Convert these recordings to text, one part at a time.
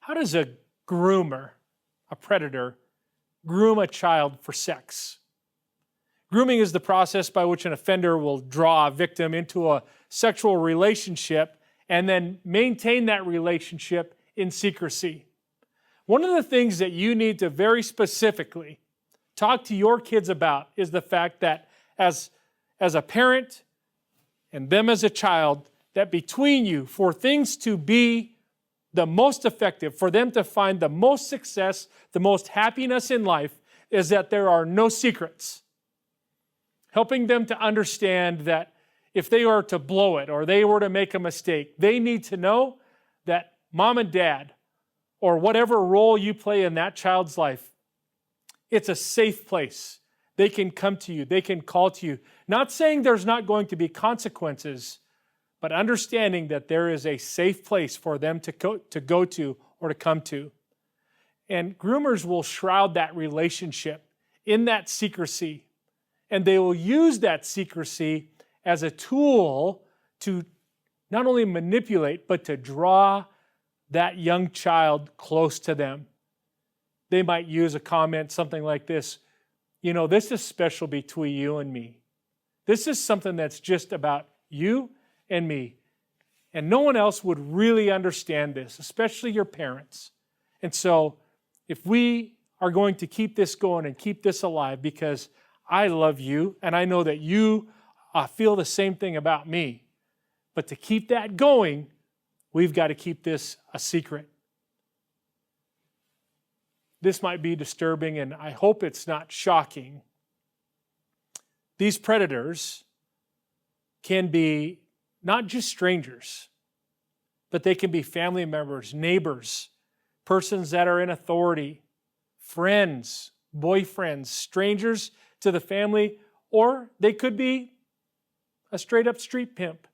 How does a groomer, a predator, groom a child for sex? Grooming is the process by which an offender will draw a victim into a sexual relationship and then maintain that relationship in secrecy. One of the things that you need to very specifically talk to your kids about is the fact that as a parent and them as a child, that between you, for things to be the most effective, for them to find the most success, the most happiness in life, is that there are no secrets. Helping them to understand that if they are to blow it or they were to make a mistake, they need to know that mom and dad, or whatever role you play in that child's life, it's a safe place. They can come to you. They can call to you. Not saying there's not going to be consequences, but understanding that there is a safe place for them to go to or to come to. And groomers will shroud that relationship in that secrecy, and they will use that secrecy as a tool to not only manipulate, but to draw that young child close to them. They might use a comment, something like this, you know, this is special between you and me. This is something that's just about you and me. And no one else would really understand this, especially your parents. And so if we are going to keep this going and keep this alive, because I love you and I know that you feel the same thing about me, but to keep that going, we've got to keep this a secret. This might be disturbing, and I hope it's not shocking. These predators can be not just strangers, but they can be family members, neighbors, persons that are in authority, friends, boyfriends, strangers to the family, or they could be a straight-up street pimp.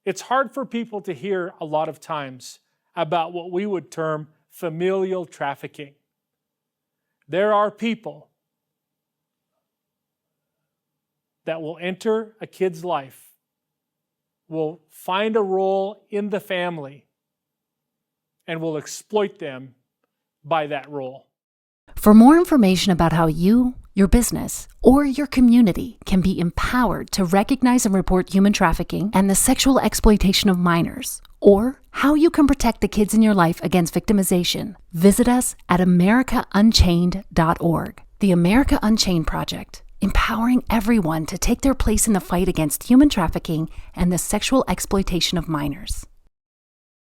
It's hard for people to hear a lot of times about what we would term familial trafficking. There are people that will enter a kid's life, will find a role in the family, and will exploit them by that role. For more information about how you, your business, or your community can be empowered to recognize and report human trafficking and the sexual exploitation of minors, or how you can protect the kids in your life against victimization, visit us at americaunchained.org. The America Unchained Project, empowering everyone to take their place in the fight against human trafficking and the sexual exploitation of minors.